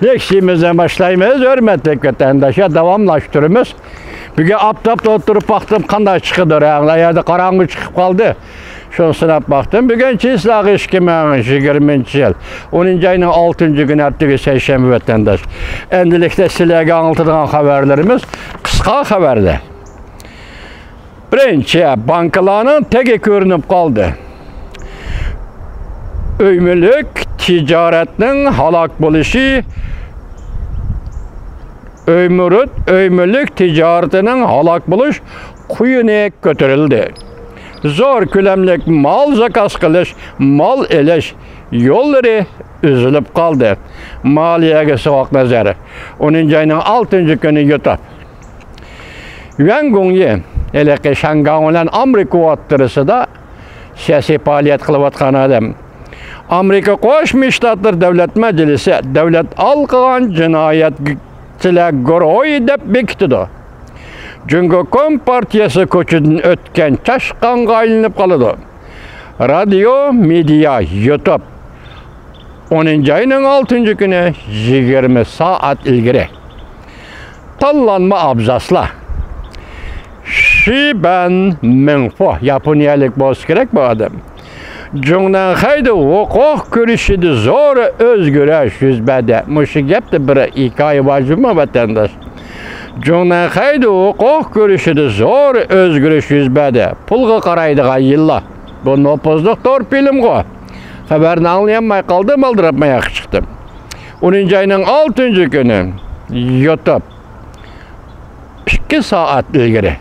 Leksiyimizden başlayımız, hürmetlik vatandaşa davamlaştırımız. Bugün aptapta oturup baktım, qanday çıkıdır, yerde karanlığı çıkıp kaldı. Şunu sınap baktım. Bugün çizlağı 2020 yıl. 10. ayının 6. günü ertigi seyşembe vatandaş. Endilikte sizlerge anlatılan haberlerimiz kısa haberde. Birinci, bankalarının teki görünüp kaldı. Öymülük ticaretinin halak buluşu, öymülük ticaretinin halak buluş kuyunu götürüldü. Zor külemlik mal zakas kılış, mal eleş yolları üzülüp kaldı. Maliyege soğuk nazarı. 10. ayının 6. günü yutup. Yuan Gongyi, eleki Şangay olan Amerika vattırısı da siyasi faaliyet kılıvatkan adam. Amerika Qo'shma Shtatlar Davlat Majlisi davlat alqıgan jinoyatchilar guruhi deb bekitdi. Jungo Kompartiyasi ko'chidan o'tgan chashqonga aylanib qoladi. Radio, media, YouTube 10. ayının 6. günü 20 saat ilgari. Tanlanma abzaslar. Shiban Mengfo, Yaponiyalik bo'lsa kerak bu adam. Jungdan haydi hukuk görüşüdü zor özgürleş yüzbede. Muşu gepti bir hikaye vacıma vatandaş. Jungdan haydi hukuk görüşüdü zor özgürleş yüzbede. Pulga karaydığa yıllar. Bu nopozluk torpilim go. Haberini anlayamay kaldım, aldırapmaya çıktım. 10. ayının 6. günü YouTube 2 saat ilgiri.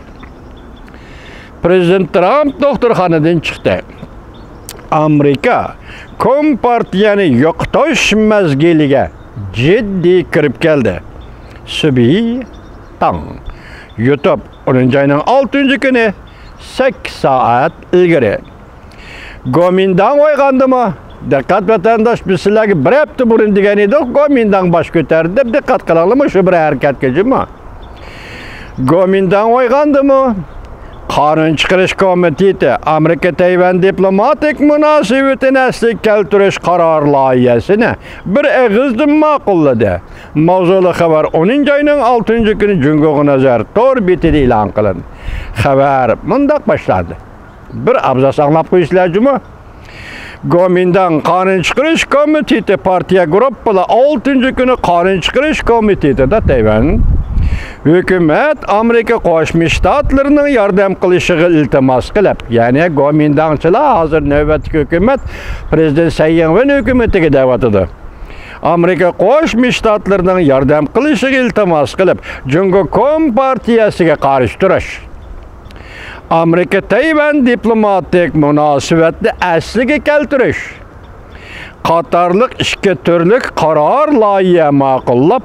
Prezident Trump doktorxonadan çıktı. Amerika Kompartiyani yo'qotish mezgiliga ciddi kirib keldi. Subiy tong. YouTube 10. ayının 6. günü 8 saat ilgari. Gomindan o'ygandimi? Diqqat vatandaş, biz sizlarga bir hafta burun degan edik, Gomindan bosh ko'tardi deb diqqat qilaylik shu bir harakatga juma. Gomindan o'ygandimi? Qonun chiqarish komiteti Amerika Tayvan diplomatik munosabatini asli keltirish qaror loyihasini bir og'izdan ma'qulladi. Mavzuli xabar 10. ayının 6. günü Jungo nazar tor betida e'lon qilindi. Xabar mundaq boshlandi. Bir abzas anglab qo'yisizlarmi? Gomindan qonun chiqarish komiteti partiya guruhi 6. günü qonun chiqarish komitetida Tayvan hükümet Amerika Qo'shma Shtatlarining yordam qilishiga iltimos qilib, ya'ni Gomindanchilar hozir navbatdagi hükümet prezident Tsai Ing-wen hükümetiga da'vat etdi. Amerika Qo'shma Shtatlarining yordam qilishiga iltimos qilib, Jungo Kompartiyasiga qarshi turish. Amerika Tayvan diplomatik munosabatni asliga keltirish qatorliq ikki turlik qaror loyiha ma'qullab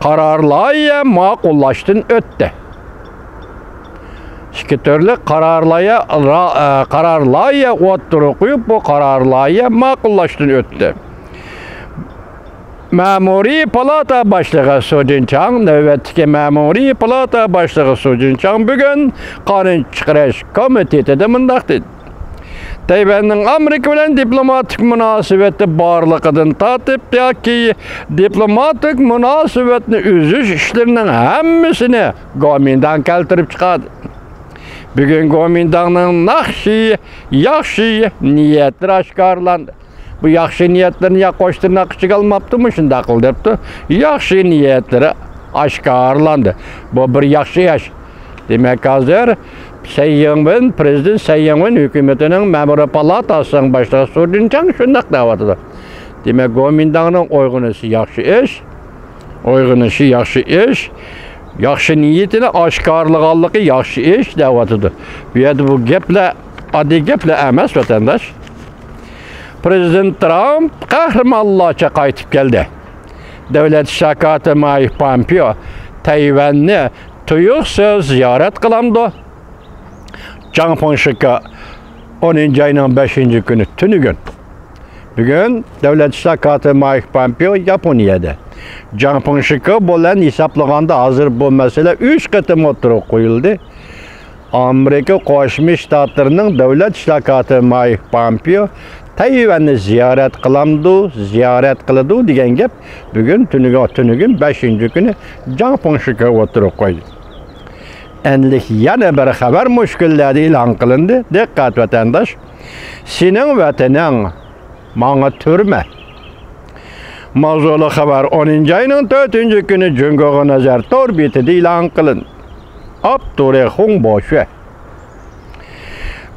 kararlaya ma'qullaştın öttü. İki türlü kararlaya oturup koyup bu kararlaya ma'qullaştın öttü. Memuri Palata Başlığı Su Jin-chang, növbetdagi Memuri Palata Başlığı Su Jin-chang bugün qonun chiqarish komitetida mundaq dedi. Tayvan'ın Amerika bilen diplomatik münasebeti barlıqıdan tatip yoki diplomatik münasebetini üzüş işlerinin hemmisini Gomindan keltirip çıkardı. Bugün Gomindan'ın yaxşı niyetleri aşkarlandı. Bu yaxşı niyetlerini ya koşturnak çıkalmaptı mı şimdi akıl depti. Yaxşı niyetleri aşkarlandı. Bu bir yaxşı yaş. Demek hazır Tsai Ing-wen, prezident Tsai Ing-wen hükümetinin Memuri Palatasının başlığı Su Jin-chang şundaq da'vat etdi. Demek Gomindan'ın oygunusu yaxşı iş, yaxşı niyetini aşkarlıqallığı yaxşı iş da'vat etdi. Bu yerda bu gepler adi gepler emas vatandaş. Prezident Trump qahramonlarcha qaytib keldi. Davlat shakati Mike Pompeo Tayvanni tuyuqsiz ziyorat qildi. Changpongshika 10. ayının 5. günü tünügün. Bugün Devlet Şakatı Mike Pompeo Yaponiyada. Changpongshika bilan hisoblaganda hazır bu mesele 3 qatim o'tirib qo'yildi. Amerika Qo'shma Shtatlarining Davlat Shakati Mike Pompeo Tayvanni ziyorat qiladi degan gap bugun tunigun 5-kuni Janponshiga o'tirib qo'ydi. Enlik yana bir xabar mushkullarni e'lon qilindi. Diqqat vatandosh. Sening vataning manga turma. Mavzuli xabar 10-oyning 4-kuni Jungoga nazar tor betida e'lon qilindi. Abdure Xongboshi.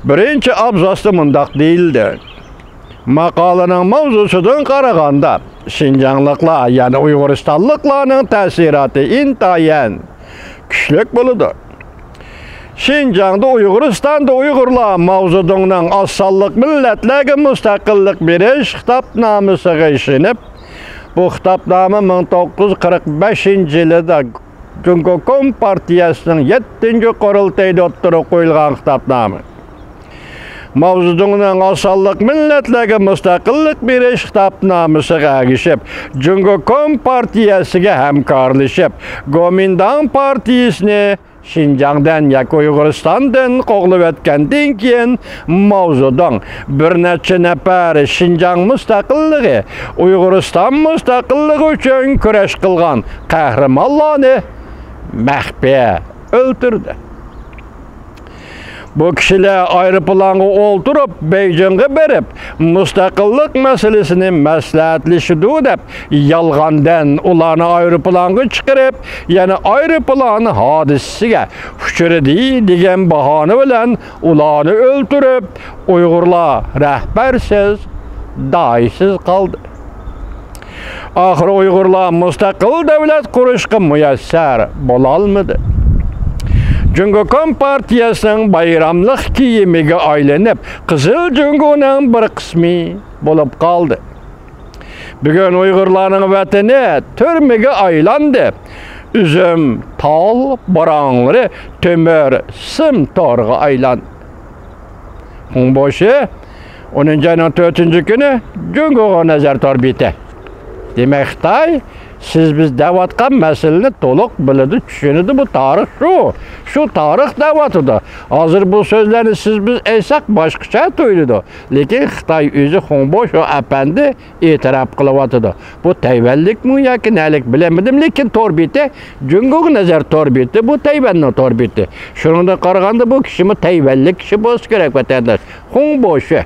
Birinchi abzasda mundaq deyildi. Maqolaning mavzusidan qaraganda Şinjanlıqlar, yani Uyg'uristonliklarning ta'sirati intayin kuchli bo'ladi. Şinjanda Uyg'uristonda Uyg'urlar mavzudining osonlik millatlarga mustaqillik berish xitobnomasiga ishinib, bu xitobnoma 1945-yilda Jungo Kompartiyasining 7-qurultayida o'tirib qo'yilgan xitobnoma. Mavzudining osonlik millatlarga mustaqillik berish xitobnomasiga ergishib, Jungo Kompartiyasiga hamkorlashib, Kuomintang partiyasini Şinjandan yoki Uyg'uristondan qo'g'lab o'tgandan keyin mavzudan bir necha nafar Şinjan mustaqilligi, Uyg'uriston mustaqilligi uchun kurash qilgan qahramonlarni maxfiy o'ldirdi. Bu kişiler aeroplanga o'ltirib, Beijingga berib, mustaqillik masalasini maslahatlashdi deb, yolg'ondan ularni aeroplanga chiqarib, yana aeroplanni hodisasiga uchirdi degan bahona bilan ularni o'ldirib, Uyg'urlar rahbarsiz, doisiz qoldi. Oxiri Uyg'urlar mustaqil davlat qurishga muyassar bo'la olmadi. Jungo Kompartiyasining bayramlik kiyimiga aylanib, Qizil Jungoning bir qismi bo'lib qoldi. Bugun Uyg'urlarning vatani turmaga aylandi. Üzüm, tol, boranglari temir, sim torga aylandi. Xongboshi 10-oyning 4-kuni Jungoga nazar torbeti. Demak, Xitoy siz biz davatgan meseleni to'liq biladi, tushunadi. Bu tarix shu tarix davatidir. Hozir bu so'zlarni siz biz aytsak boshqacha tuyuladi. Lekin Xitoy o'zi Xongboshi apandi e'tirof qilyapti. Bu Tayvanlikmi yoki nalik bilmadim, lekin torbeti Jungoga nazar torbeti, bu Tayvanning torbeti. Shuningdek qaraganda bu kishimi Tayvanlik kishi bo'lishi kerak vatandosh. Xongboshi